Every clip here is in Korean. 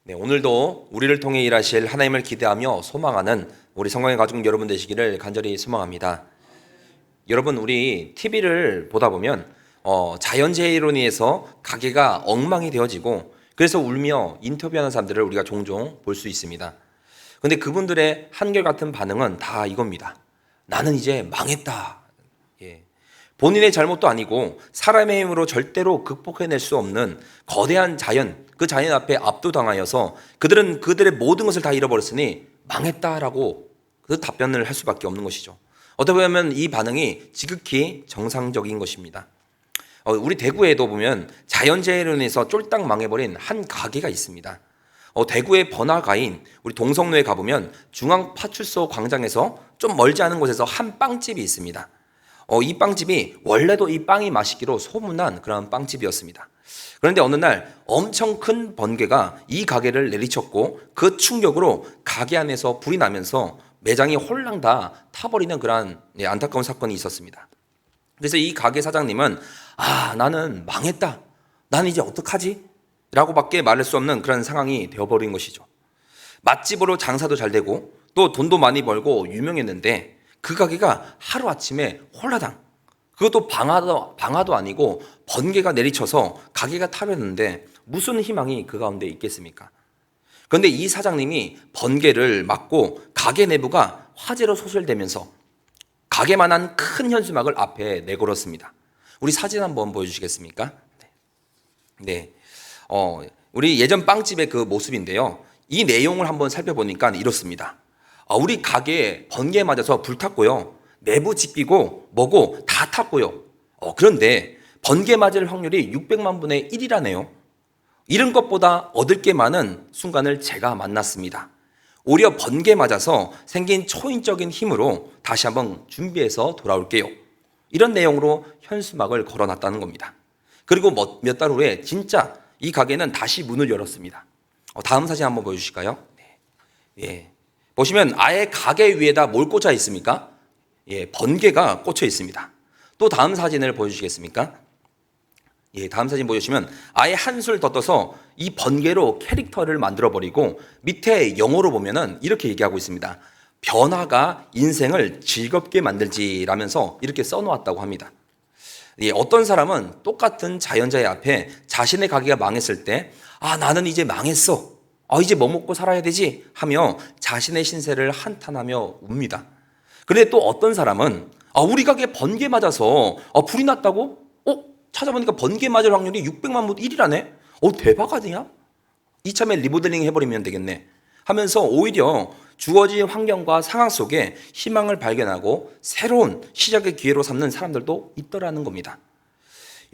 네, 오늘도 우리를 통해 일하실 하나님을 기대하며 소망하는 우리 성령의 가족 여러분 되시기를 간절히 소망합니다. 여러분, 우리 TV를 보다 보면 자연재해로 인해서 가게가 엉망이 되어지고 그래서 울며 인터뷰하는 사람들을 우리가 종종 볼 수 있습니다. 그런데 그분들의 한결같은 반응은 다 이겁니다. 나는 이제 망했다. 예. 본인의 잘못도 아니고 사람의 힘으로 절대로 극복해낼 수 없는 거대한 자연, 그 자연 앞에 압도당하여서 그들은 그들의 모든 것을 다 잃어버렸으니 망했다라고 그 답변을 할 수밖에 없는 것이죠. 어떻게 보면 이 반응이 지극히 정상적인 것입니다. 우리 대구에도 보면 자연재해로 인해서 쫄딱 망해버린 한 가게가 있습니다. 대구의 번화가인 우리 동성로에 가보면 중앙파출소 광장에서 좀 멀지 않은 곳에서 한 빵집이 있습니다. 이 빵집이 원래도 이 빵이 맛있기로 소문난 그런 빵집이었습니다. 그런데 어느 날 엄청 큰 번개가 이 가게를 내리쳤고 그 충격으로 가게 안에서 불이 나면서 매장이 홀랑 다 타버리는 그런 안타까운 사건이 있었습니다. 그래서 이 가게 사장님은 나는 망했다. 나는 이제 어떡하지? 라고 밖에 말할 수 없는 그런 상황이 되어버린 것이죠. 맛집으로 장사도 잘 되고 또 돈도 많이 벌고 유명했는데 그 가게가 하루아침에 홀라당, 그것도 방화도 아니고 번개가 내리쳐서 가게가 타버렸는데 무슨 희망이 그 가운데 있겠습니까? 그런데 이 사장님이 번개를 맞고 가게 내부가 화재로 소실되면서 가게만한 큰 현수막을 앞에 내걸었습니다. 우리 사진 한번 보여주시겠습니까? 네. 우리 예전 빵집의 그 모습인데요. 이 내용을 한번 살펴보니까 이렇습니다. 우리 가게에 번개에 맞아서 불탔고요. 내부 지피고 뭐고 다 탔고요. 그런데 번개 맞을 확률이 600만 분의 1이라네요. 잃은 것보다 얻을 게 많은 순간을 제가 만났습니다. 오히려 번개 맞아서 생긴 초인적인 힘으로 다시 한번 준비해서 돌아올게요. 이런 내용으로 현수막을 걸어놨다는 겁니다. 그리고 몇 달 후에 진짜 이 가게는 다시 문을 열었습니다. 다음 사진 한번 보여주실까요? 네. 보시면 아예 가게 위에다 뭘 꽂아 있습니까? 번개가 꽂혀 있습니다. 또 다음 사진을 보여주시겠습니까? 다음 사진 보여주시면 아예 한술 더 떠서 이 번개로 캐릭터를 만들어버리고 밑에 영어로 보면은 이렇게 얘기하고 있습니다. 변화가 인생을 즐겁게 만들지라면서 이렇게 써놓았다고 합니다. 어떤 사람은 똑같은 자연재해 앞에 자신의 가게가 망했을 때 나는 이제 망했어. 이제 뭐 먹고 살아야 되지? 하며 자신의 신세를 한탄하며 웁니다. 그런데 또 어떤 사람은 우리 가게 번개 맞아서 불이 났다고? 찾아보니까 번개 맞을 확률이 600만 분 1이라네? 대박 아니야? 이참에 리모델링 해버리면 되겠네 하면서 오히려 주어진 환경과 상황 속에 희망을 발견하고 새로운 시작의 기회로 삼는 사람들도 있더라는 겁니다.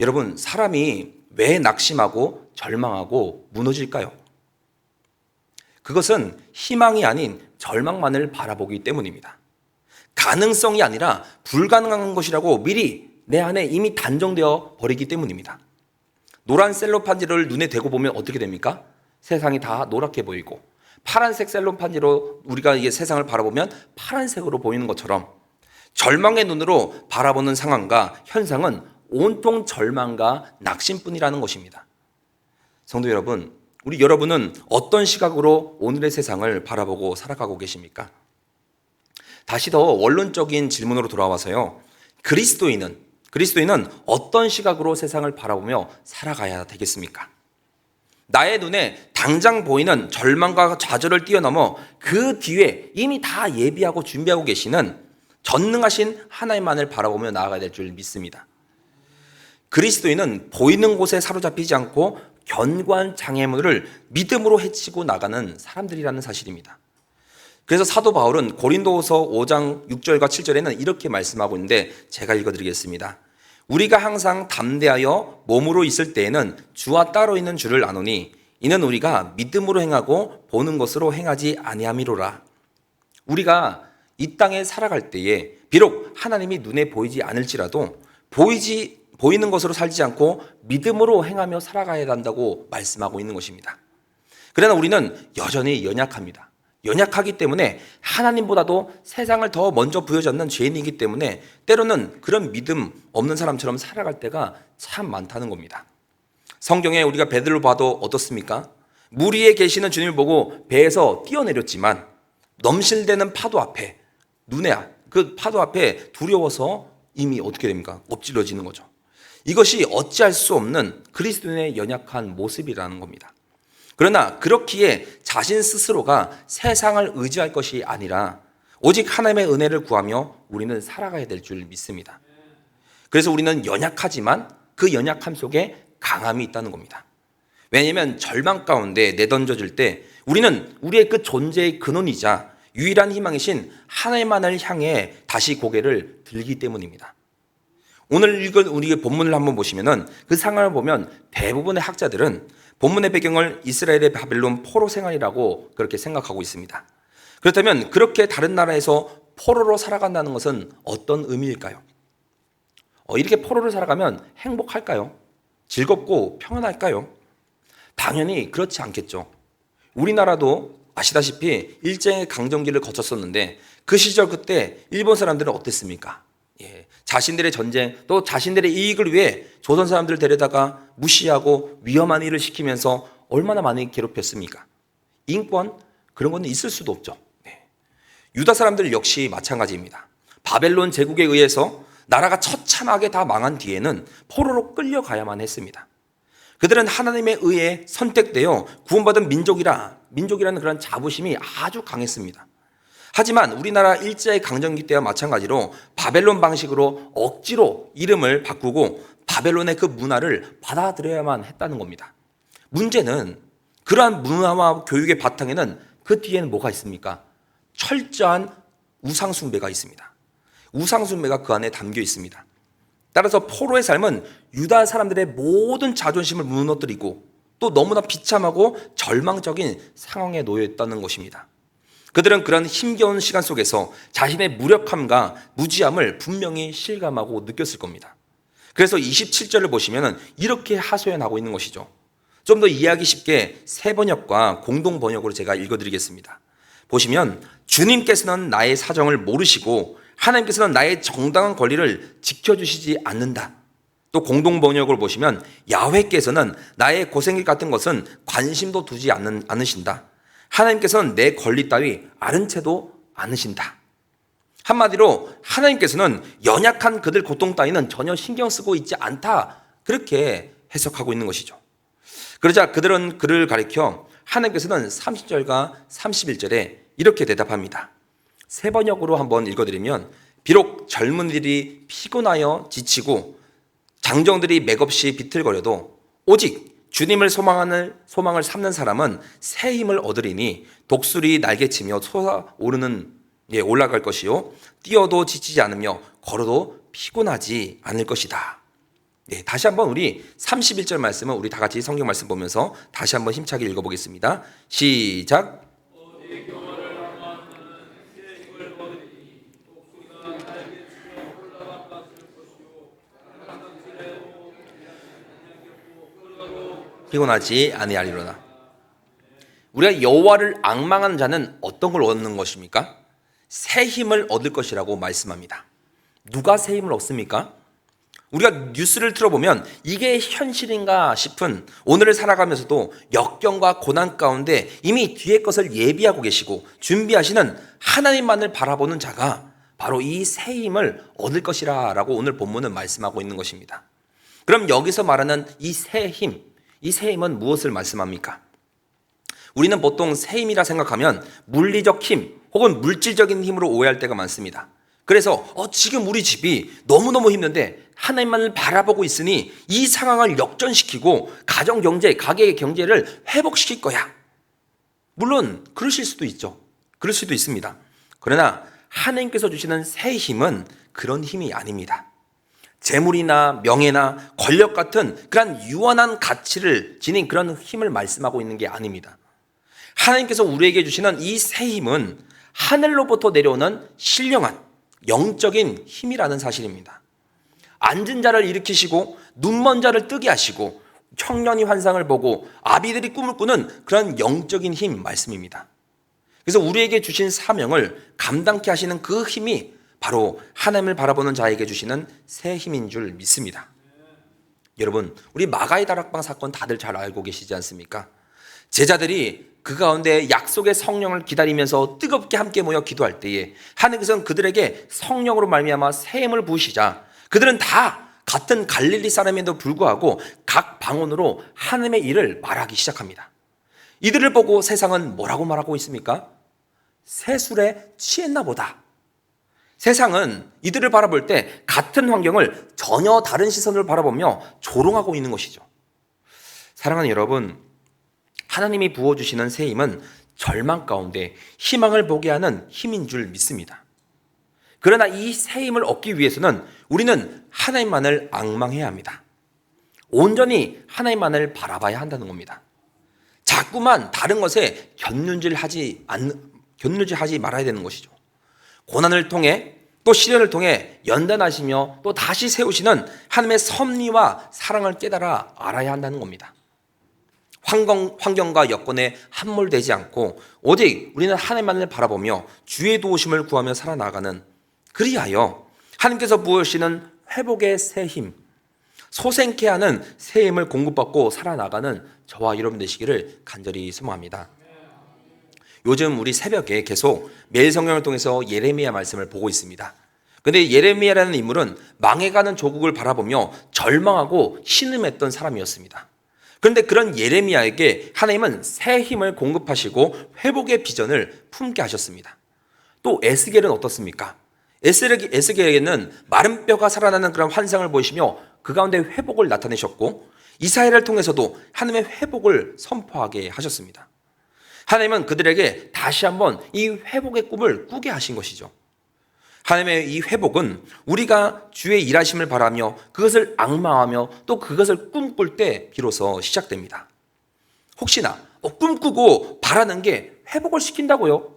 여러분, 사람이 왜 낙심하고 절망하고 무너질까요? 그것은 희망이 아닌 절망만을 바라보기 때문입니다. 가능성이 아니라 불가능한 것이라고 미리 내 안에 이미 단정되어 버리기 때문입니다. 노란 셀로판지를 눈에 대고 보면 어떻게 됩니까? 세상이 다 노랗게 보이고 파란색 셀로판지로 우리가 이게 세상을 바라보면 파란색으로 보이는 것처럼 절망의 눈으로 바라보는 상황과 현상은 온통 절망과 낙심뿐이라는 것입니다. 성도 여러분, 여러분은 어떤 시각으로 오늘의 세상을 바라보고 살아가고 계십니까? 다시 더 원론적인 질문으로 돌아와서요. 그리스도인은 어떤 시각으로 세상을 바라보며 살아가야 되겠습니까? 나의 눈에 당장 보이는 절망과 좌절을 뛰어넘어 그 뒤에 이미 다 예비하고 준비하고 계시는 전능하신 하나님만을 바라보며 나아가야 될 줄 믿습니다. 그리스도인은 보이는 곳에 사로잡히지 않고 견고한 장애물을 믿음으로 헤치고 나가는 사람들이라는 사실입니다. 그래서 사도 바울은 고린도후서 5장 6절과 7절에는 이렇게 말씀하고 있는데 제가 읽어드리겠습니다. 우리가 항상 담대하여 몸으로 있을 때에는 주와 따로 있는 줄을 아노니 이는 우리가 믿음으로 행하고 보는 것으로 행하지 아니함이로라. 우리가 이 땅에 살아갈 때에 비록 하나님이 눈에 보이지 않을지라도 보이는 것으로 살지 않고 믿음으로 행하며 살아가야 한다고 말씀하고 있는 것입니다. 그러나 우리는 여전히 연약합니다. 연약하기 때문에 하나님보다도 세상을 더 먼저 부여잡는 죄인이기 때문에 때로는 그런 믿음 없는 사람처럼 살아갈 때가 참 많다는 겁니다. 성경에 우리가 베드로 봐도 어떻습니까? 물 위에 계시는 주님을 보고 배에서 뛰어내렸지만 넘실대는 파도 앞에 그 파도 앞에 두려워서 이미 어떻게 됩니까? 엎질러지는 거죠. 이것이 어찌할 수 없는 그리스도인의 연약한 모습이라는 겁니다. 그러나 그렇기에 자신 스스로가 세상을 의지할 것이 아니라 오직 하나님의 은혜를 구하며 우리는 살아가야 될 줄 믿습니다. 그래서 우리는 연약하지만 그 연약함 속에 강함이 있다는 겁니다. 왜냐하면 절망 가운데 내던져질 때 우리는 우리의 그 존재의 근원이자 유일한 희망이신 하나님만을 향해 다시 고개를 들기 때문입니다. 오늘 읽은 우리의 본문을 한번 보시면은 그 상황을 보면 대부분의 학자들은 본문의 배경을 이스라엘의 바벨론 포로 생활이라고 그렇게 생각하고 있습니다. 그렇다면 그렇게 다른 나라에서 포로로 살아간다는 것은 어떤 의미일까요? 이렇게 포로를 살아가면 행복할까요? 즐겁고 평안할까요? 당연히 그렇지 않겠죠. 우리나라도 아시다시피 일제의 강점기를 거쳤었는데 그 시절 그때 일본 사람들은 어땠습니까? 자신들의 전쟁 또 자신들의 이익을 위해 조선 사람들을 데려다가 무시하고 위험한 일을 시키면서 얼마나 많이 괴롭혔습니까? 인권 그런 건 있을 수도 없죠. 유다 사람들 역시 마찬가지입니다. 바벨론 제국에 의해서 나라가 처참하게 다 망한 뒤에는 포로로 끌려가야만 했습니다. 그들은 하나님에 의해 선택되어 구원받은 민족이라는 그런 자부심이 아주 강했습니다. 하지만 우리나라 일제의 강점기 때와 마찬가지로 바벨론 방식으로 억지로 이름을 바꾸고 바벨론의 그 문화를 받아들여야만 했다는 겁니다. 문제는 그러한 문화와 교육의 바탕에는 그 뒤에는 뭐가 있습니까? 철저한 우상숭배가 있습니다. 우상숭배가 그 안에 담겨 있습니다. 따라서 포로의 삶은 유다 사람들의 모든 자존심을 무너뜨리고 또 너무나 비참하고 절망적인 상황에 놓여 있다는 것입니다. 그들은 그런 힘겨운 시간 속에서 자신의 무력함과 무지함을 분명히 실감하고 느꼈을 겁니다. 그래서 27절을 보시면 이렇게 하소연하고 있는 것이죠. 좀 더 이해하기 쉽게 새 번역과 공동 번역으로 제가 읽어드리겠습니다. 보시면 주님께서는 나의 사정을 모르시고 하나님께서는 나의 정당한 권리를 지켜주시지 않는다. 또 공동 번역을 보시면 야훼께서는 나의 고생길 같은 것은 관심도 두지 않으신다. 하나님께서는 내 권리 따위 아는 채도 않으신다. 한마디로 하나님께서는 연약한 그들 고통 따위는 전혀 신경 쓰고 있지 않다. 그렇게 해석하고 있는 것이죠. 그러자 그들은 그를 가리켜 하나님께서는 30절과 31절에 이렇게 대답합니다. 새 번역으로 한번 읽어드리면 비록 젊은이들이 피곤하여 지치고 장정들이 맥없이 비틀거려도 오직 주님을 소망을 삼는 사람은 새 힘을 얻으리니 독수리 날개치며 올라갈 것이요 뛰어도 지치지 않으며 걸어도 피곤하지 않을 것이다. 다시 한번 우리 31절 말씀은 우리 다 같이 성경 말씀 보면서 다시 한번 힘차게 읽어보겠습니다. 시작. 피곤하지 아니하리로다. 우리가 여호와를 앙망하는 자는 어떤 걸 얻는 것입니까? 새 힘을 얻을 것이라고 말씀합니다. 누가 새 힘을 얻습니까? 우리가 뉴스를 틀어보면 이게 현실인가 싶은 오늘을 살아가면서도 역경과 고난 가운데 이미 뒤의 것을 예비하고 계시고 준비하시는 하나님만을 바라보는 자가 바로 이 새 힘을 얻을 것이라 라고 오늘 본문은 말씀하고 있는 것입니다. 그럼 여기서 말하는 이 새 힘은 무엇을 말씀합니까? 우리는 보통 새 힘이라 생각하면 물리적 힘 혹은 물질적인 힘으로 오해할 때가 많습니다. 그래서 지금 우리 집이 너무너무 힘든데 하나님만을 바라보고 있으니 이 상황을 역전시키고 가정 경제, 가계의 경제를 회복시킬 거야. 물론 그러실 수도 있죠. 그럴 수도 있습니다. 그러나 하나님께서 주시는 새 힘은 그런 힘이 아닙니다. 재물이나 명예나 권력 같은 그런 유한한 가치를 지닌 그런 힘을 말씀하고 있는 게 아닙니다. 하나님께서 우리에게 주시는 이 새 힘은 하늘로부터 내려오는 신령한 영적인 힘이라는 사실입니다. 앉은 자를 일으키시고 눈먼 자를 뜨게 하시고 청년이 환상을 보고 아비들이 꿈을 꾸는 그런 영적인 힘 말씀입니다. 그래서 우리에게 주신 사명을 감당케 하시는 그 힘이 바로 하나님을 바라보는 자에게 주시는 새 힘인 줄 믿습니다. 여러분, 우리 마가의 다락방 사건 다들 잘 알고 계시지 않습니까? 제자들이 그 가운데 약속의 성령을 기다리면서 뜨겁게 함께 모여 기도할 때에 하나님께서는 그들에게 성령으로 말미암아 새 힘을 부으시자 그들은 다 같은 갈릴리 사람임에도 불구하고 각 방언으로 하나님의 일을 말하기 시작합니다. 이들을 보고 세상은 뭐라고 말하고 있습니까? 새 술에 취했나 보다. 세상은 이들을 바라볼 때 같은 환경을 전혀 다른 시선으로 바라보며 조롱하고 있는 것이죠. 사랑하는 여러분, 하나님이 부어주시는 새 힘은 절망 가운데 희망을 보게 하는 힘인 줄 믿습니다. 그러나 이 새 힘을 얻기 위해서는 우리는 하나님만을 앙망해야 합니다. 온전히 하나님만을 바라봐야 한다는 겁니다. 자꾸만 다른 것에 견눈질하지 말아야 되는 것이죠. 고난을 통해 또 시련을 통해 연단하시며 또 다시 세우시는 하나님의 섭리와 사랑을 깨달아 알아야 한다는 겁니다. 환경과 여건에 함몰되지 않고 오직 우리는 하나님만을 바라보며 주의 도우심을 구하며 살아나가는, 그리하여 하나님께서 부으시는 회복의 새 힘, 소생케 하는 새 힘을 공급받고 살아나가는 저와 여러분 되시기를 간절히 소망합니다. 요즘 우리 새벽에 계속 매일 성경을 통해서 예레미야 말씀을 보고 있습니다. 그런데 예레미야라는 인물은 망해가는 조국을 바라보며 절망하고 신음했던 사람이었습니다. 그런데 그런 예레미야에게 하나님은 새 힘을 공급하시고 회복의 비전을 품게 하셨습니다. 또 에스겔은 어떻습니까? 에스겔에게는 마른 뼈가 살아나는 그런 환상을 보이시며 그 가운데 회복을 나타내셨고, 이사야를 통해서도 하나님의 회복을 선포하게 하셨습니다. 하나님은 그들에게 다시 한번 이 회복의 꿈을 꾸게 하신 것이죠. 하나님의 이 회복은 우리가 주의 일하심을 바라며 그것을 앙망하며 또 그것을 꿈꿀 때 비로소 시작됩니다. 혹시나 꿈꾸고 바라는 게 회복을 시킨다고요?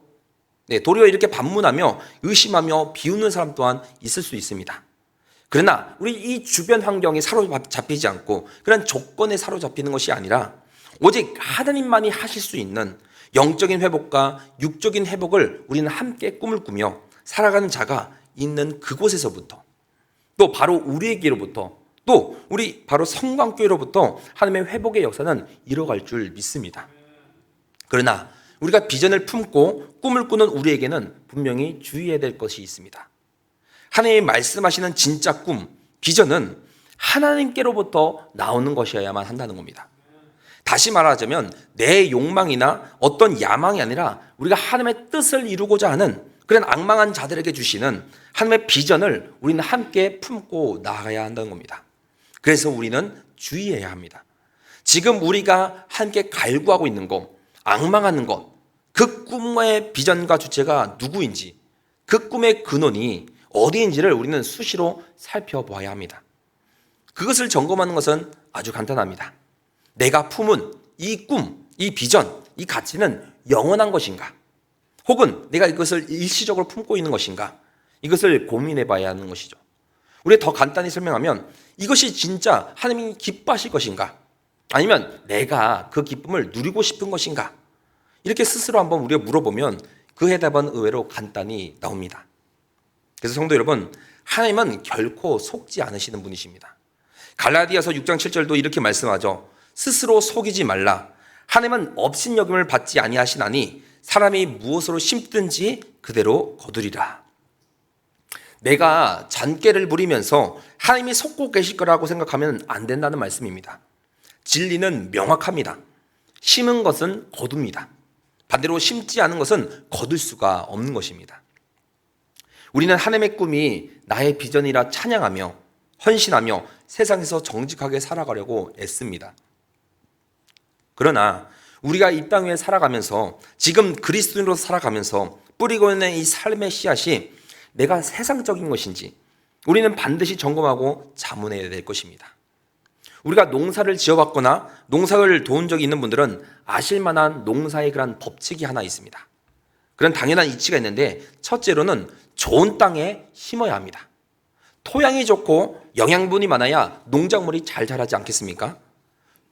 네, 도리어 이렇게 반문하며 의심하며 비웃는 사람 또한 있을 수 있습니다. 그러나 우리 이 주변 환경에 사로잡히지 않고 그런 조건에 사로잡히는 것이 아니라 오직 하나님만이 하실 수 있는 영적인 회복과 육적인 회복을 우리는 함께 꿈을 꾸며 살아가는 자가 있는 그곳에서부터, 또 바로 우리에게로부터, 또 우리 바로 성광교회로부터 하나님의 회복의 역사는 이뤄갈 줄 믿습니다. 그러나 우리가 비전을 품고 꿈을 꾸는 우리에게는 분명히 주의해야 될 것이 있습니다. 하나님이 말씀하시는 진짜 꿈, 비전은 하나님께로부터 나오는 것이어야만 한다는 겁니다. 다시 말하자면 내 욕망이나 어떤 야망이 아니라 우리가 하나님의 뜻을 이루고자 하는 그런 앙망한 자들에게 주시는 하나님의 비전을 우리는 함께 품고 나아가야 한다는 겁니다. 그래서 우리는 주의해야 합니다. 지금 우리가 함께 갈구하고 있는 것, 앙망하는 것, 그 꿈의 비전과 주체가 누구인지, 그 꿈의 근원이 어디인지를 우리는 수시로 살펴보아야 합니다. 그것을 점검하는 것은 아주 간단합니다. 내가 품은 이 꿈, 이 비전, 이 가치는 영원한 것인가? 혹은 내가 이것을 일시적으로 품고 있는 것인가? 이것을 고민해 봐야 하는 것이죠. 우리가 더 간단히 설명하면 이것이 진짜 하나님이 기뻐하실 것인가? 아니면 내가 그 기쁨을 누리고 싶은 것인가? 이렇게 스스로 한번 우리가 물어보면 그 해답은 의외로 간단히 나옵니다. 그래서 성도 여러분, 하나님은 결코 속지 않으시는 분이십니다. 갈라디아서 6장 7절도 이렇게 말씀하죠. 스스로 속이지 말라. 하나님은 업신여김을 받지 아니하시나니 사람이 무엇으로 심든지 그대로 거두리라. 내가 잔꾀를 부리면서 하나님이 속고 계실 거라고 생각하면 안 된다는 말씀입니다. 진리는 명확합니다. 심은 것은 거둡니다. 반대로 심지 않은 것은 거둘 수가 없는 것입니다. 우리는 하나님의 꿈이 나의 비전이라 찬양하며 헌신하며 세상에서 정직하게 살아가려고 애씁니다. 그러나 우리가 이 땅 위에 살아가면서 지금 그리스도인으로 살아가면서 뿌리고 있는 이 삶의 씨앗이 내가 세상적인 것인지 우리는 반드시 점검하고 자문해야 될 것입니다. 우리가 농사를 지어봤거나 농사를 도운 적이 있는 분들은 아실 만한 농사의 그런 법칙이 하나 있습니다. 그런 당연한 이치가 있는데, 첫째로는 좋은 땅에 심어야 합니다. 토양이 좋고 영양분이 많아야 농작물이 잘 자라지 않겠습니까?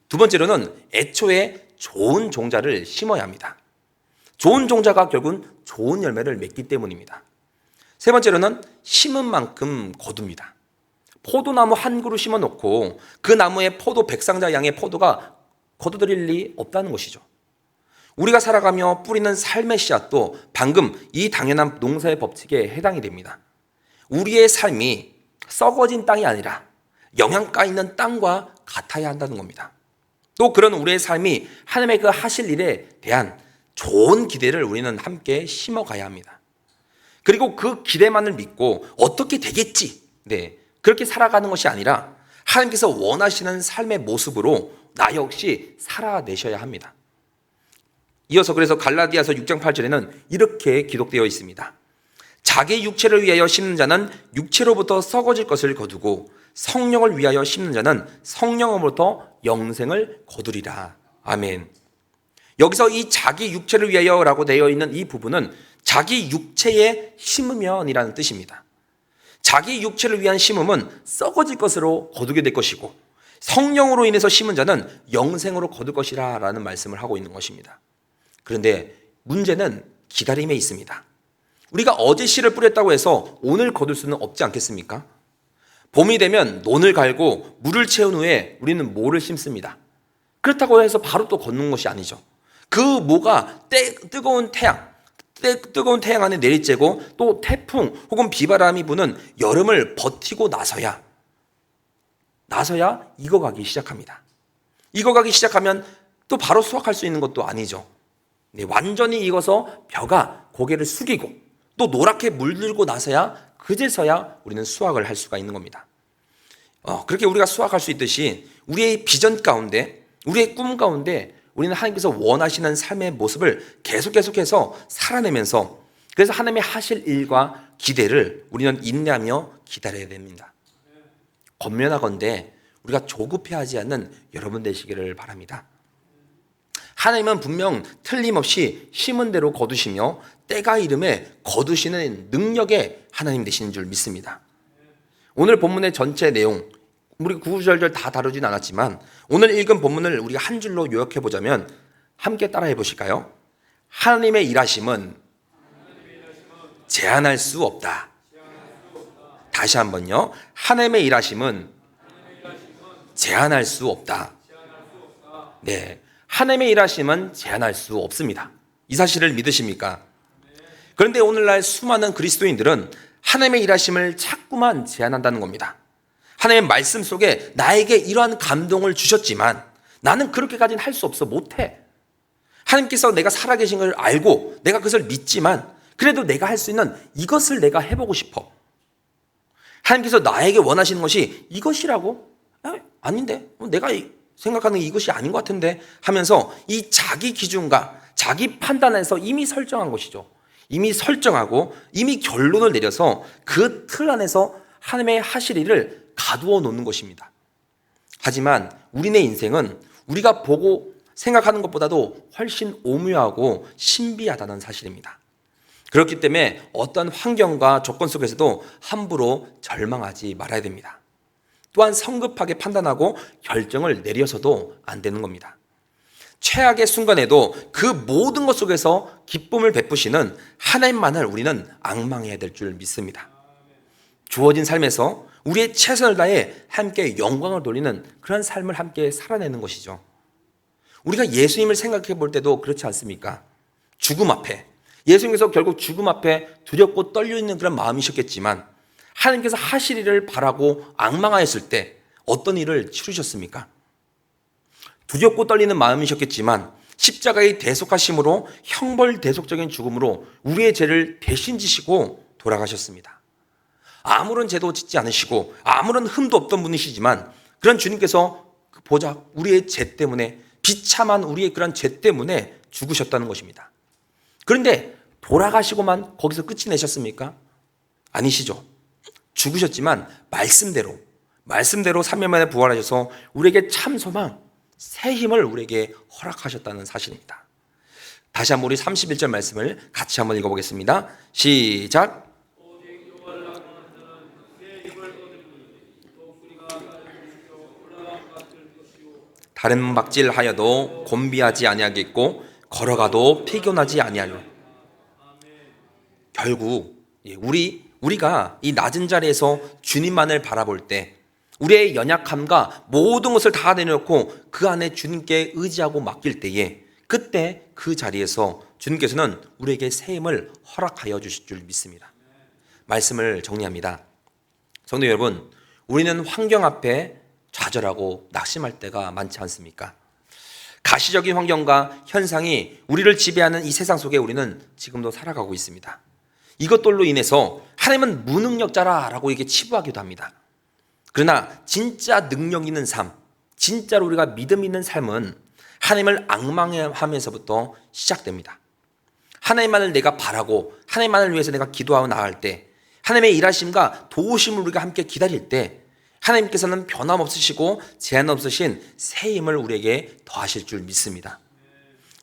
두 번째로는 애초에 좋은 종자를 심어야 합니다. 좋은 종자가 결국은 좋은 열매를 맺기 때문입니다. 세 번째로는 심은 만큼 거둡니다. 포도나무 한 그루 심어놓고 그 나무의 포도 백상자 양의 포도가 거두들일 리 없다는 것이죠. 우리가 살아가며 뿌리는 삶의 씨앗도 방금 이 당연한 농사의 법칙에 해당이 됩니다. 우리의 삶이 썩어진 땅이 아니라 영양가 있는 땅과 같아야 한다는 겁니다. 또 그런 우리의 삶이 하나님의 그 하실 일에 대한 좋은 기대를 우리는 함께 심어가야 합니다. 그리고 그 기대만을 믿고 어떻게 되겠지, 그렇게 살아가는 것이 아니라 하나님께서 원하시는 삶의 모습으로 나 역시 살아내셔야 합니다. 이어서 그래서 갈라디아서 6장 8절에는 이렇게 기록되어 있습니다. 자기 육체를 위하여 심는 자는 육체로부터 썩어질 것을 거두고 성령을 위하여 심는 자는 성령으로부터 영생을 거두리라. 아멘. 여기서 이 자기 육체를 위하여라고 되어 있는 이 부분은 자기 육체에 심으면이라는 뜻입니다. 자기 육체를 위한 심음은 썩어질 것으로 거두게 될 것이고 성령으로 인해서 심은 자는 영생으로 거둘 것이라 라는 말씀을 하고 있는 것입니다. 그런데 문제는 기다림에 있습니다. 우리가 어제 씨를 뿌렸다고 해서 오늘 거둘 수는 없지 않겠습니까? 봄이 되면 논을 갈고 물을 채운 후에 우리는 모를 심습니다. 그렇다고 해서 바로 또 걷는 것이 아니죠. 그 모가 뜨거운 태양 안에 내리쬐고 또 태풍 혹은 비바람이 부는 여름을 버티고 나서야 익어가기 시작합니다. 익어가기 시작하면 또 바로 수확할 수 있는 것도 아니죠. 완전히 익어서 벼가 고개를 숙이고 또 노랗게 물들고 나서야 그제서야 우리는 수확을 할 수가 있는 겁니다. 그렇게 우리가 수확할 수 있듯이 우리의 비전 가운데, 우리의 꿈 가운데 우리는 하나님께서 원하시는 삶의 모습을 계속해서 살아내면서 그래서 하나님의 하실 일과 기대를 우리는 인내하며 기다려야 됩니다. 권면하건대 우리가 조급해하지 않는 여러분 되시기를 바랍니다. 하나님은 분명 틀림없이 심은 대로 거두시며 때가 이름에 거두시는 능력의 하나님 되시는 줄 믿습니다. 오늘 본문의 전체 내용 우리 구구절절 다 다루진 않았지만 오늘 읽은 본문을 우리가 한 줄로 요약해 보자면 함께 따라해 보실까요? 하나님의 일하심은 제한할 수 없다. 다시 한번요. 하나님의 일하심은 제한할 수 없다. 하나님의 일하심은 제한할 수 없습니다. 이 사실을 믿으십니까? 그런데 오늘날 수많은 그리스도인들은 하나님의 일하심을 자꾸만 제한한다는 겁니다. 하나님의 말씀 속에 나에게 이러한 감동을 주셨지만 나는 그렇게까지는 할 수 없어, 못해. 하나님께서 내가 살아계신 걸 알고 내가 그것을 믿지만 그래도 내가 할 수 있는 이것을 내가 해보고 싶어. 하나님께서 나에게 원하시는 것이 이것이라고? 아닌데? 내가 생각하는 이것이 아닌 것 같은데 하면서 이 자기 기준과 자기 판단에서 이미 설정한 것이죠. 이미 설정하고 이미 결론을 내려서 그 틀 안에서 하나님의 하실 일을 가두어 놓는 것입니다. 하지만 우리네 인생은 우리가 보고 생각하는 것보다도 훨씬 오묘하고 신비하다는 사실입니다. 그렇기 때문에 어떤 환경과 조건 속에서도 함부로 절망하지 말아야 됩니다. 또한 성급하게 판단하고 결정을 내려서도 안 되는 겁니다. 최악의 순간에도 그 모든 것 속에서 기쁨을 베푸시는 하나님만을 우리는 앙망해야 될 줄 믿습니다. 주어진 삶에서 우리의 최선을 다해 함께 영광을 돌리는 그런 삶을 함께 살아내는 것이죠. 우리가 예수님을 생각해 볼 때도 그렇지 않습니까? 죽음 앞에, 예수님께서 결국 죽음 앞에 두렵고 떨려 있는 그런 마음이셨겠지만 하나님께서 하실 일을 바라고 앙망하였을 때 어떤 일을 치르셨습니까? 두렵고 떨리는 마음이셨겠지만 십자가의 대속하심으로 형벌대속적인 죽음으로 우리의 죄를 대신 지시고 돌아가셨습니다. 아무런 죄도 짓지 않으시고 아무런 흠도 없던 분이시지만 그런 주님께서 보자 우리의 죄 때문에 비참한 우리의 그런 죄 때문에 죽으셨다는 것입니다. 그런데 돌아가시고만 거기서 끝이 내셨습니까? 아니시죠. 죽으셨지만 말씀대로 3일 만에 부활하셔서 우리에게 참 소망, 새 힘을 우리에게 허락하셨다는 사실입니다. 다시 한번 우리 31절 말씀을 같이 한번 읽어보겠습니다. 시작. 다른 박질하여도 곤비하지 아니하겠고 걸어가도 피곤하지 아니하리라. 결국 우리가 이 낮은 자리에서 주님만을 바라볼 때 우리의 연약함과 모든 것을 다 내려놓고 그 안에 주님께 의지하고 맡길 때에 그때 그 자리에서 주님께서는 우리에게 새 힘을 허락하여 주실 줄 믿습니다. 말씀을 정리합니다. 성도 여러분, 우리는 환경 앞에 좌절하고 낙심할 때가 많지 않습니까? 가시적인 환경과 현상이 우리를 지배하는 이 세상 속에 우리는 지금도 살아가고 있습니다. 이것들로 인해서 하나님은 무능력자라고 이렇게 치부하기도 합니다. 그러나 진짜 능력 있는 삶, 진짜로 우리가 믿음 있는 삶은 하나님을 앙망하면서부터 시작됩니다. 하나님만을 내가 바라고 하나님만을 위해서 내가 기도하고 나갈 때, 하나님의 일하심과 도우심을 우리가 함께 기다릴 때 하나님께서는 변함없으시고 제한 없으신 새 힘을 우리에게 더하실 줄 믿습니다.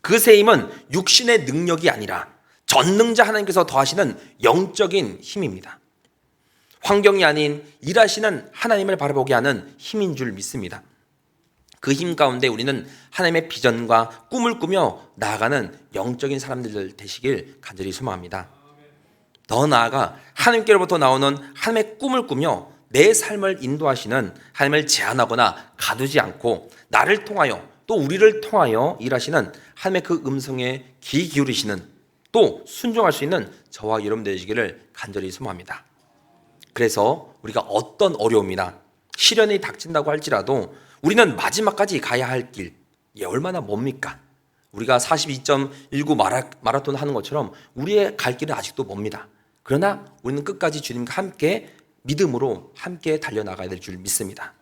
그 새 힘은 육신의 능력이 아니라 전능자 하나님께서 더하시는 영적인 힘입니다. 환경이 아닌 일하시는 하나님을 바라보게 하는 힘인 줄 믿습니다. 그 힘 가운데 우리는 하나님의 비전과 꿈을 꾸며 나아가는 영적인 사람들 되시길 간절히 소망합니다. 더 나아가 하나님께로부터 나오는 하나님의 꿈을 꾸며 내 삶을 인도하시는, 하나님을 제한하거나 가두지 않고 나를 통하여 또 우리를 통하여 일하시는 하나님의 그 음성에 귀 기울이시는, 또 순종할 수 있는 저와 여러분 되시기를 간절히 소망합니다. 그래서 우리가 어떤 어려움이나 시련이 닥친다고 할지라도 우리는 마지막까지 가야 할 길, 얼마나 멉니까? 우리가 42.19 마라톤 하는 것처럼 우리의 갈 길은 아직도 멉니다. 그러나 우리는 끝까지 주님과 함께 믿음으로 함께 달려나가야 될 줄 믿습니다.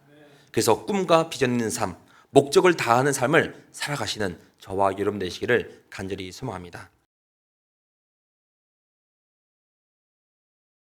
그래서 꿈과 비전 있는 삶, 목적을 다하는 삶을 살아가시는 저와 여러분 되시기를 간절히 소망합니다.